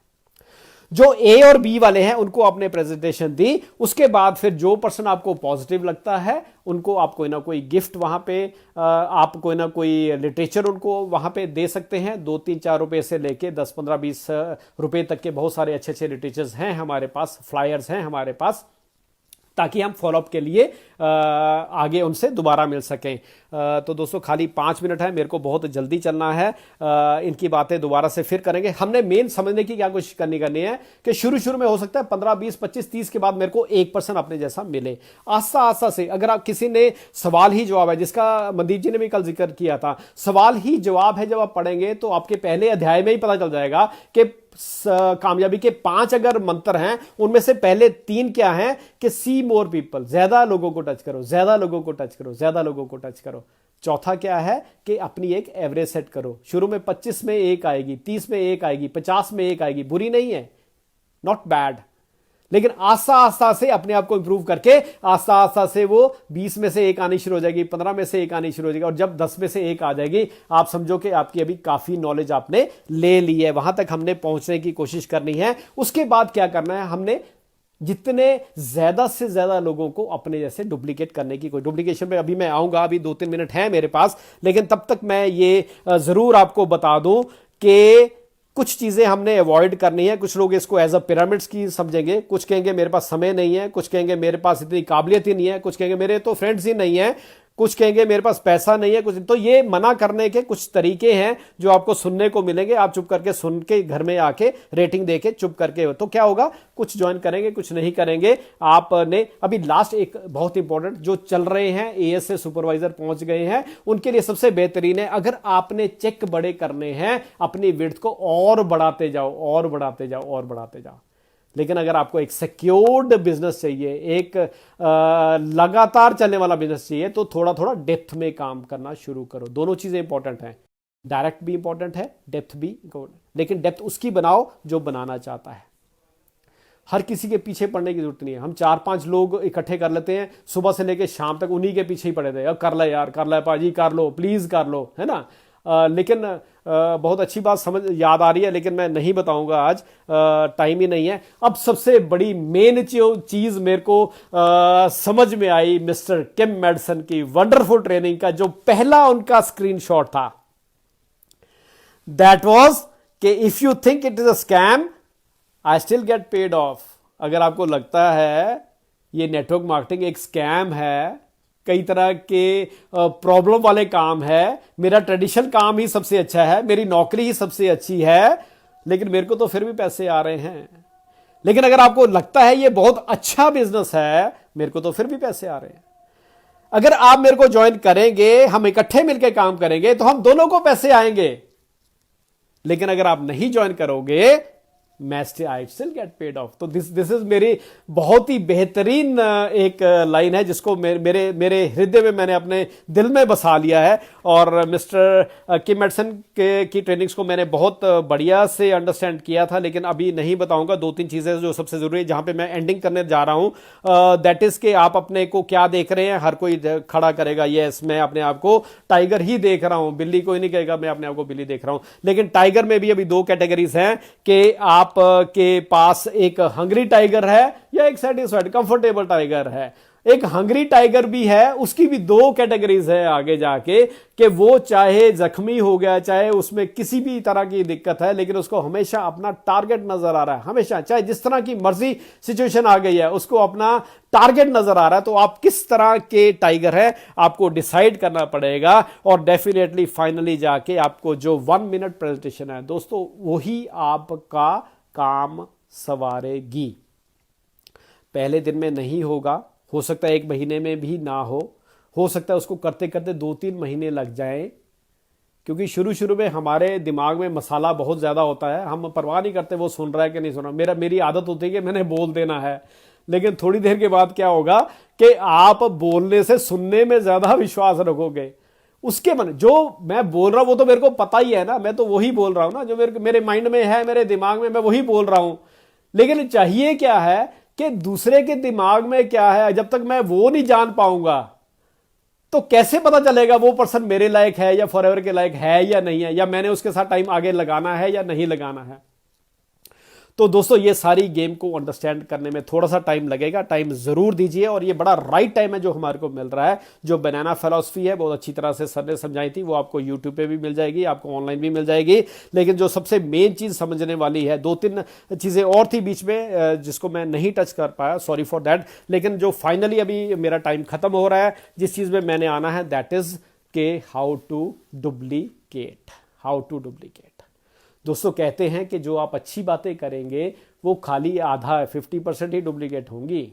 जो A और B वाले हैं उनको आपने प्रेजेंटेशन दी, उसके बाद फिर जो पर्सन आपको पॉजिटिव लगता है उनको आप कोई ना कोई गिफ्ट वहां पे, आप कोई ना कोई लिटरेचर उनको वहां पे दे सकते हैं। 2, 3, 4 रुपए से लेके 10, 15, 20 रुपए तक के बहुत सारे अच्छे अच्छे लिटरेचर्स हैं हमारे पास, फ्लायर्स हैं हमारे पास, ताकि हम फॉलोअप के लिए आगे उनसे दोबारा मिल सकें। तो दोस्तों खाली 5 मिनट है, मेरे को बहुत जल्दी चलना है। इनकी बातें दोबारा से फिर करेंगे। हमने मेन समझने की क्या कोशिश करनी है कि शुरू में हो सकता है 15, 20, 25, 30 के बाद मेरे को 1% अपने जैसा मिले। आस्ता आस्ता से, अगर आप किसी ने सवाल ही जवाब है, जिसका मनदीप जी ने भी कल जिक्र किया था, सवाल ही जवाब है, जब आप पढ़ेंगे तो आपके पहले अध्याय में ही पता चल जाएगा कि कामयाबी के 5 अगर मंत्र हैं, उनमें से पहले 3 क्या हैं कि सी मोर पीपल, ज्यादा लोगों को टच करो, ज्यादा लोगों को टच करो, ज्यादा लोगों को टच करो। चौथा क्या है कि अपनी एक एवरेज सेट करो। शुरू में 25 में 1 आएगी, 30 में 1 आएगी, 50 में 1 आएगी, बुरी नहीं है, नॉट बैड। लेकिन आस्ता आस्ता से अपने आप को इंप्रूव करके आस्ता आस्ता से वो 20 में से 1 आनी शुरू हो जाएगी, 15 में से 1 आनी शुरू हो जाएगी, और जब 10 में से 1 आ जाएगी, आप समझो कि आपकी अभी काफी नॉलेज आपने ले ली है। वहां तक हमने पहुंचने की कोशिश करनी है। उसके बाद क्या करना है, हमने जितने ज्यादा से ज्यादा लोगों को अपने जैसे डुप्लीकेट करने की, कोई डुप्लीकेशन पे अभी मैं आऊंगा, अभी 2-3 मिनट है मेरे पास, लेकिन तब तक मैं ये जरूर आपको बता दूं कि कुछ चीजें हमने अवॉइड करनी है। कुछ लोग इसको एज अ पिरामिड्स की समझेंगे, कुछ कहेंगे मेरे पास समय नहीं है, कुछ कहेंगे मेरे पास इतनी काबिलियत ही नहीं है, कुछ कहेंगे मेरे तो फ्रेंड्स ही नहीं है, कुछ कहेंगे मेरे पास पैसा नहीं है, कुछ। तो ये मना करने के कुछ तरीके हैं जो आपको सुनने को मिलेंगे। आप चुप करके सुन के घर में आके रेटिंग देके चुप करके, तो क्या होगा, कुछ ज्वाइन करेंगे, कुछ नहीं करेंगे। आपने अभी लास्ट एक बहुत इंपॉर्टेंट, जो चल रहे हैं AS से सुपरवाइजर पहुंच गए हैं, उनके लिए सबसे बेहतरीन है, अगर आपने चेक बड़े करने हैं, अपनी विड्थ को और बढ़ाते जाओ, और बढ़ाते जाओ, और बढ़ाते जाओ। लेकिन अगर आपको एक सिक्योर्ड बिजनेस चाहिए, एक लगातार चलने वाला बिजनेस चाहिए, तो थोड़ा थोड़ा डेप्थ में काम करना शुरू करो। दोनों चीजें इंपॉर्टेंट हैं, डायरेक्ट भी इंपॉर्टेंट है, डेप्थ भी, लेकिन डेप्थ उसकी बनाओ जो बनाना चाहता है। हर किसी के पीछे पड़ने की जरूरत नहीं है। हम 4-5 लोग इकट्ठे कर लेते हैं, सुबह से लेकर शाम तक उन्हीं के पीछे ही पड़े थे, कर ले यार, कर ले पाजी, कर लो प्लीज, कर लो, है ना। लेकिन बहुत अच्छी बात समझ याद आ रही है, लेकिन मैं नहीं बताऊंगा आज, टाइम ही नहीं है। अब सबसे बड़ी मेन चीज मेरे को समझ में आई मिस्टर किम मेडसन की वंडरफुल ट्रेनिंग का, जो पहला उनका स्क्रीनशॉट था, दैट वाज कि if you think it is a scam, I still get paid of. अगर आपको लगता है ये नेटवर्क मार्केटिंग एक स्कैम है, कई तरह के प्रॉब्लम वाले काम है, मेरा ट्रेडिशनल काम ही सबसे अच्छा है, मेरी नौकरी ही सबसे अच्छी है, लेकिन मेरे को तो फिर भी पैसे आ रहे हैं। लेकिन अगर आपको लगता है ये बहुत अच्छा बिजनेस है, मेरे को तो फिर भी पैसे आ रहे हैं, अगर आप मेरे को ज्वाइन करेंगे, हम इकट्ठे मिलकर काम करेंगे, तो हम दोनों को पैसे आएंगे। लेकिन अगर आप नहीं ज्वाइन करोगे I still get paid of. तो दिस इज मेरी बहुत ही बेहतरीन एक लाइन है जिसको मेरे मेरे हृदय में मैंने अपने दिल में बसा लिया है। और मिस्टर किम एडसन की ट्रेनिंग्स को मैंने बहुत बढ़िया से अंडरस्टैंड किया था, लेकिन अभी नहीं बताऊंगा। 2-3 चीजें जो सबसे जरूरी है, जहां पे मैं एंडिंग करने जा रहा हूं, दैट इज कि आप अपने को क्या देख रहे हैं। हर कोई खड़ा करेगा यस मैं अपने आप को टाइगर ही देख रहा हूं, बिल्ली कोई नहीं कहेगा मैं अपने आप को बिल्ली देख रहा हूं। लेकिन टाइगर में भी अभी 2 कैटेगरीज हैं कि आप के पास एक हंग्री टाइगर है या एक सेटिस्फाइड कंफर्टेबल टाइगर है। एक हंग्री टाइगर भी है, उसकी भी 2 कैटेगरीज है आगे जाके, कि वो चाहे जख्मी हो गया, चाहे उसमें किसी भी तरह की दिक्कत है, लेकिन उसको हमेशा अपना टारगेट नजर आ रहा है। हमेशा चाहे जिस तरह की मर्जी सिचुएशन आ गई है, उसको अपना टारगेट नजर आ रहा है। तो आप किस तरह के टाइगर है आपको डिसाइड करना पड़ेगा, और डेफिनेटली फाइनली जाके आपको जो 1 मिनट प्रेजेंटेशन है दोस्तों, वही आपका काम सवारेगी। पहले दिन में नहीं होगा, हो सकता है 1 महीने में भी ना हो सकता है उसको करते करते 2-3 महीने लग जाएं, क्योंकि शुरू शुरू में हमारे दिमाग में मसाला बहुत ज्यादा होता है। हम परवाह नहीं करते वो सुन रहा है कि नहीं सुन रहा। मेरी आदत होती है कि मैंने बोल देना है, लेकिन थोड़ी देर के बाद क्या होगा कि आप बोलने से सुनने में ज्यादा विश्वास रखोगे। उसके मन जो मैं बोल रहा हूं वो तो मेरे को पता ही है ना, मैं तो वही बोल रहा हूं ना, जो मेरे माइंड में है, मेरे दिमाग में, मैं वही बोल रहा हूं। लेकिन चाहिए क्या है कि दूसरे के दिमाग में क्या है, जब तक मैं वो नहीं जान पाऊंगा तो कैसे पता चलेगा वो पर्सन मेरे लायक है या फॉरएवर के लायक है या नहीं है, या मैंने उसके साथ टाइम आगे लगाना है या नहीं लगाना है। तो दोस्तों ये सारी गेम को अंडरस्टैंड करने में थोड़ा सा टाइम लगेगा, टाइम जरूर दीजिए। और ये बड़ा राइट टाइम है जो हमारे को मिल रहा है। जो बनाना फिलॉसफी है बहुत अच्छी तरह से सर ने समझाई थी, वो आपको यूट्यूब पे भी मिल जाएगी, आपको ऑनलाइन भी मिल जाएगी। लेकिन जो सबसे मेन चीज समझने वाली है, 2-3 चीजें और थी बीच में जिसको मैं नहीं टच कर पाया, सॉरी फॉर दैट। लेकिन जो फाइनली अभी मेरा टाइम खत्म हो रहा है, जिस चीज में मैंने आना है, दैट इज के हाउ टू डुप्लीकेट। दोस्तों कहते हैं कि जो आप अच्छी बातें करेंगे वो खाली आधा 50% ही डुप्लीकेट होंगी,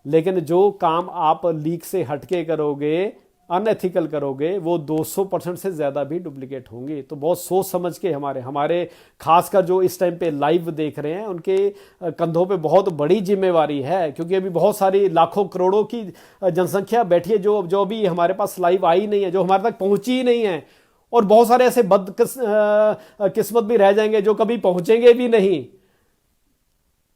लेकिन जो काम आप लीक से हटके करोगे, अनएथिकल करोगे, वो 200% से ज्यादा भी डुप्लीकेट होंगी। तो बहुत सोच समझ के हमारे खासकर जो इस टाइम पे लाइव देख रहे हैं, उनके कंधों पे बहुत बड़ी जिम्मेवारी है, क्योंकि अभी बहुत सारी लाखों करोड़ों की जनसंख्या बैठी है जो अभी हमारे पास लाइव आई नहीं है, जो हमारे तक पहुंची ही नहीं है। और बहुत सारे ऐसे किस्मत भी रह जाएंगे जो कभी पहुंचेंगे भी नहीं।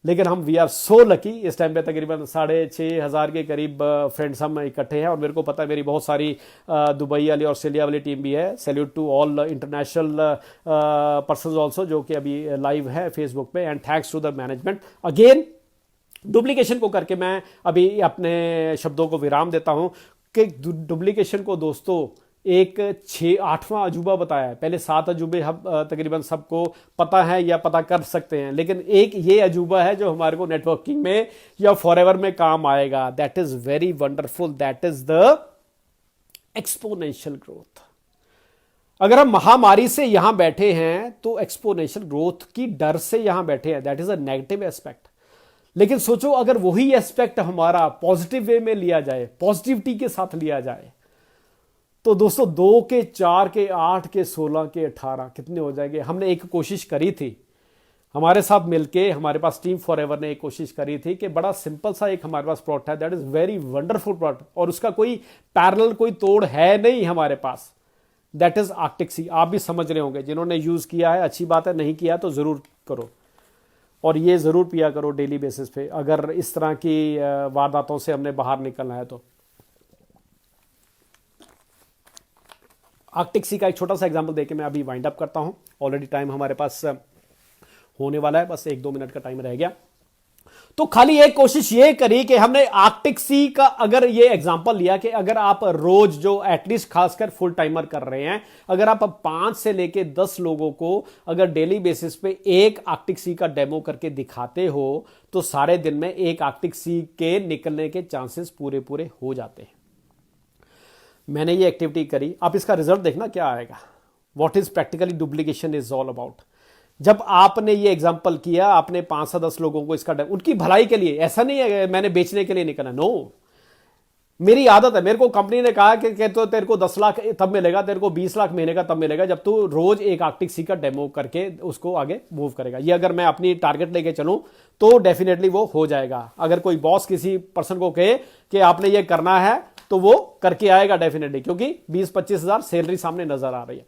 लेकिन हम वी आर सो लकी, इस टाइम पे तकरीबन 6,500 के करीब फ्रेंड्स हम इकट्ठे हैं। और मेरे को पता है मेरी बहुत सारी दुबई वाली, ऑस्ट्रेलिया वाली टीम भी है। Salute to all international persons also जो कि अभी लाइव है फेसबुक पे, and thanks to the management. Again duplication को करके मैं अभी अपने शब्दों को विराम देता हूं कि डुप्लीकेशन को दोस्तों एक 8वां अजूबा बताया है। पहले 7 अजूबे हम तकरीबन सबको पता है या पता कर सकते हैं, लेकिन एक ये अजूबा है जो हमारे को नेटवर्किंग में या फॉरएवर में काम आएगा। That is very wonderful, that is the exponential growth. अगर हम महामारी से यहां बैठे हैं तो एक्सपोनेंशियल ग्रोथ की डर से यहां बैठे हैं, that is a negative aspect. लेकिन सोचो अगर वही एस्पेक्ट हमारा पॉजिटिव वे में लिया जाए, पॉजिटिविटी के साथ लिया जाए, तो दोस्तों 2 के 4 के 8 के 16 के 18 कितने हो जाएंगे। हमने एक कोशिश करी थी, हमारे साथ मिलके हमारे पास टीम फॉरएवर ने एक कोशिश करी थी कि बड़ा सिंपल सा एक हमारे पास प्रोडक्ट है, that is very wonderful product, और उसका कोई पैरेलल कोई तोड़ है नहीं हमारे पास। दैट इज आर्कटिक सी। आप भी समझ रहे होंगे, जिन्होंने यूज किया है अच्छी बात है, नहीं किया तो जरूर करो, और ये जरूर पिया करो डेली बेसिस पे, अगर इस तरह की वारदातों से हमने बाहर निकलना है तो। आर्कटिक सी का एक छोटा सा एग्जांपल देके मैं अभी वाइंड अप करता हूं। ऑलरेडी टाइम हमारे पास होने वाला है, बस 1-2 मिनट का टाइम रह गया। तो खाली एक कोशिश ये करी कि हमने आर्कटिक सी का अगर ये एग्जांपल लिया कि अगर आप रोज जो एटलीस्ट खासकर फुल टाइमर कर रहे हैं, अगर आप 5 से लेके 10 लोगों को अगर डेली बेसिस पे एक आर्कटिक सी का डेमो करके दिखाते हो, तो सारे दिन में एक आर्कटिक सी के निकलने के चांसेस पूरे हो जाते हैं। मैंने ये एक्टिविटी करी, आप इसका रिजल्ट देखना क्या आएगा। What is practically duplication is all about. जब आपने ये एग्जांपल किया, आपने 5 से 10 लोगों को इसका, उनकी भलाई के लिए, ऐसा नहीं है मैंने बेचने के लिए नहीं करना, नो, मेरी आदत है, मेरे को कंपनी ने कहा कि तो तेरे को 10 लाख तब मिलेगा, तेरे को 20 लाख महीने का तब मिलेगा जब तू रोज एक आर्कटिक सी का डेमो करके उसको आगे मूव करेगा। ये अगर मैं अपनी टारगेट लेके चलूं तो डेफिनेटली वो हो जाएगा। अगर कोई बॉस किसी पर्सन को कहे कि आपने ये करना है तो वो करके आएगा डेफिनेटली, क्योंकि 20-25 हजार सैलरी सामने नजर आ रही है।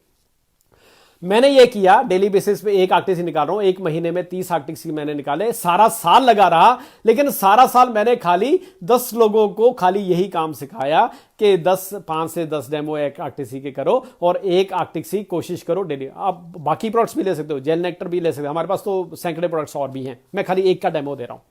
मैंने ये किया, डेली बेसिस पे एक आर्कटिक सी निकाल रहा हूं, एक महीने में 30 आर्कटिक सी मैंने निकाले, सारा साल लगा रहा, लेकिन सारा साल मैंने खाली 10 लोगों को खाली यही काम सिखाया कि 5 से 10 डेमो एक आर्कटिक सी के करो और एक आर्कटिक सी कोशिश करो डेली। आप बाकी प्रोडक्ट्स भी ले सकते हो, जेल नेक्टर भी ले सकते हो, हमारे पास तो सैकड़े प्रोडक्ट्स और भी हैं, मैं खाली एक का डेमो दे रहा हूं।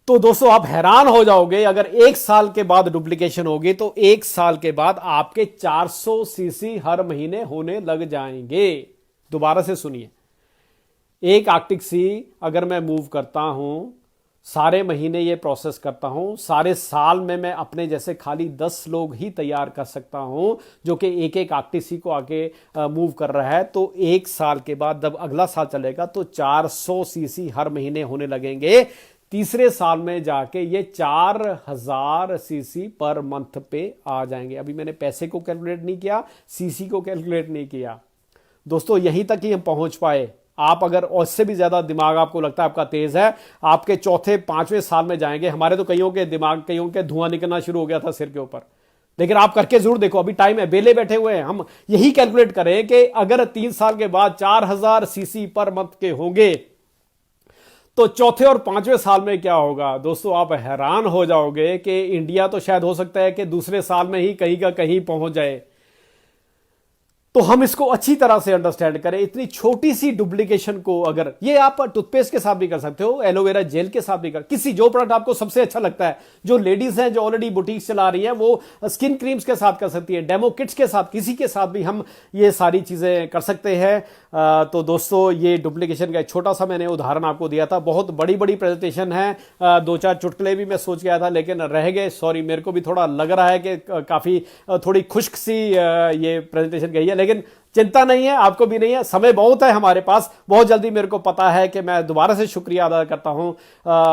तो दोस्तों आप हैरान हो जाओगे, अगर एक साल के बाद डुप्लीकेशन होगी तो एक साल के बाद आपके 400 सीसी हर महीने होने लग जाएंगे। दोबारा से सुनिए, एक आर्कटिक सी अगर मैं मूव करता हूं, सारे महीने ये प्रोसेस करता हूं, सारे साल में मैं अपने जैसे खाली 10 लोग ही तैयार कर सकता हूं जो कि एक एक आर्कटिक सी को आके मूव कर रहा है, तो एक साल के बाद जब अगला साल चलेगा तो 400 सीसी हर महीने होने लगेंगे। तीसरे साल में जाके ये 4000 सीसी पर मंथ पे आ जाएंगे। अभी मैंने पैसे को कैलकुलेट नहीं किया, सीसी को कैलकुलेट नहीं किया। दोस्तों यहीं तक ही हम पहुंच पाए। आप अगर उससे भी ज्यादा दिमाग आपको लगता है आपका तेज है, आपके चौथे 5वें साल में जाएंगे। हमारे तो कईयों के दिमाग, कईयों के धुआं निकलना शुरू हो गया था सिर के ऊपर, लेकिन आप करके जरूर देखो, अभी टाइम है, बेले बैठे हुए हैं। हम यही कैलकुलेट करें कि अगर 3 साल के बाद 4000 सीसी पर मंथ के होंगे तो चौथे और 5वें साल में क्या होगा। दोस्तों आप हैरान हो जाओगे कि इंडिया तो शायद हो सकता है कि दूसरे साल में ही कहीं का कहीं पहुंच जाए। तो हम इसको अच्छी तरह से अंडरस्टैंड करें। इतनी छोटी सी डुप्लीकेशन को, अगर ये आप टूथपेस्ट के साथ भी कर सकते हो, एलोवेरा जेल के साथ भी कर, किसी जो प्रोडक्ट आपको सबसे अच्छा लगता है, जो लेडीज हैं जो ऑलरेडी बुटीक चला रही हैं वो स्किन क्रीम्स के साथ कर सकती है, डेमो किट्स के साथ, किसी के साथ भी हम ये सारी चीजें कर सकते हैं। तो दोस्तों ये डुप्लीकेशन का एक छोटा सा मैंने उदाहरण आपको दिया था। बहुत बड़ी बड़ी प्रेजेंटेशन है, 2-4 चुटकुले भी मैं सोच गया था लेकिन रह गए, सॉरी। मेरे को भी थोड़ा लग रहा है कि काफी थोड़ी खुश्क सी ये प्रेजेंटेशन गई है, लेकिन चिंता नहीं है, आपको भी नहीं है, समय बहुत है हमारे पास। बहुत जल्दी मेरे को पता है कि मैं दोबारा से शुक्रिया अदा करता हूं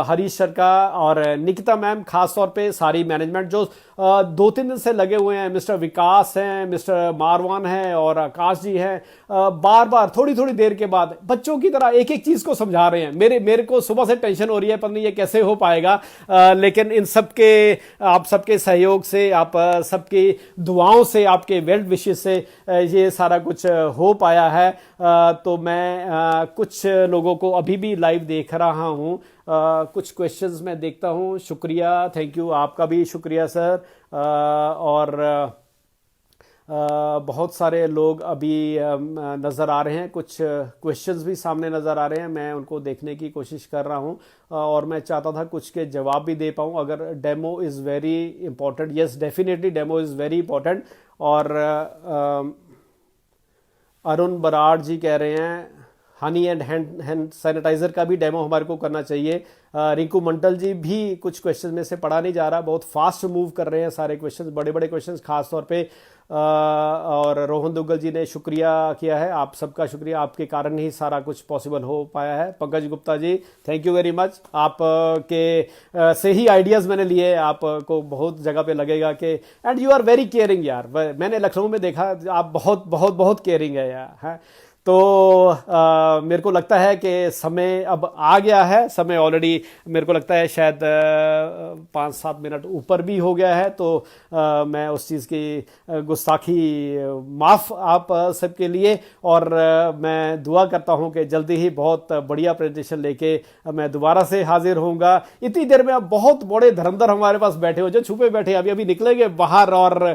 हरीश सर का और निकिता मैम, खास तौर पे सारी मैनेजमेंट जो 2-3 दिन से लगे हुए हैं। मिस्टर विकास हैं, मिस्टर मारवान हैं और आकाश जी हैं, बार बार थोड़ी थोड़ी देर के बाद बच्चों की तरह एक एक चीज को समझा रहे हैं। मेरे को सुबह से टेंशन हो रही है, पता नहीं ये कैसे हो पाएगा, लेकिन इन सबके, आप सबके सहयोग से, आप सबकी दुआओं से, आपके वेल विशेस से ये सारा कुछ हो पाया है। तो मैं कुछ लोगों को अभी भी लाइव देख रहा हूं, कुछ क्वेश्चंस मैं देखता हूं। शुक्रिया, थैंक यू, आपका भी शुक्रिया सर। और बहुत सारे लोग अभी नज़र आ रहे हैं, कुछ क्वेश्चंस भी सामने नज़र आ रहे हैं, मैं उनको देखने की कोशिश कर रहा हूं और मैं चाहता था कुछ के जवाब भी दे पाऊं। अगर demo is very important, yes definitely demo is very important. और अरुण बराड़ जी कह रहे हैं हनी एंड हैंड सैनिटाइजर का भी डेमो हमारे को करना चाहिए। रिंकू मंडल जी भी कुछ क्वेश्चन में से पढ़ा नहीं जा रहा, बहुत फास्ट मूव कर रहे हैं सारे क्वेश्चंस, बड़े बड़े क्वेश्चंस खास तौर पे। और रोहन दुग्गल जी ने शुक्रिया किया है, आप सबका शुक्रिया, आपके कारण ही सारा कुछ पॉसिबल हो पाया है। Pankaj Gupta ji thank you very much, आप के से ही आइडियाज़ मैंने लिए, आपको बहुत जगह पे लगेगा कि and you are very caring यार। मैंने लखनऊ में देखा आप बहुत बहुत बहुत केयरिंग है यार, है। तो मेरे को लगता है कि समय अब आ गया है, समय ऑलरेडी मेरे को लगता है शायद 5-7 मिनट ऊपर भी हो गया है। तो मैं उस चीज़ की गुस्ताखी माफ़ आप सबके लिए, और मैं दुआ करता हूं कि जल्दी ही बहुत बढ़िया प्रेजेंटेशन लेके मैं दोबारा से हाजिर होऊंगा। इतनी देर में अब बहुत बड़े धर्मधर हमारे पास बैठे हो जो छुपे बैठे अभी अभी निकलेंगे बाहर और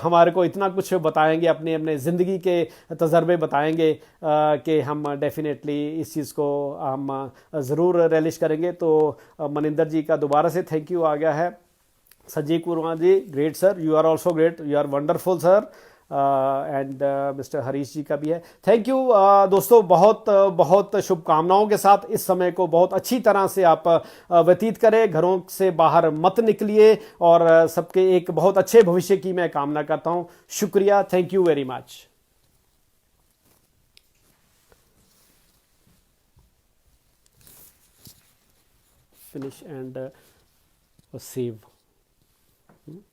हमारे को इतना कुछ बताएंगे, अपने अपने ज़िंदगी के तजर्बे बताएंगे कि हम डेफिनेटली इस चीज़ को हम ज़रूर रिलीज करेंगे। तो मनिंदर जी का दोबारा से थैंक यू आ गया है। Sanjeev Kumar ji great sir, you are also great, you are wonderful sir. And mister Harish ji का भी है, थैंक यू। दोस्तों बहुत बहुत शुभकामनाओं के साथ इस समय को बहुत अच्छी तरह से आप व्यतीत करें, घरों से बाहर मत निकलिए और सबके एक बहुत अच्छे भविष्य की मैं कामना करता हूं। शुक्रिया, thank you very much. Finish and save. हैं।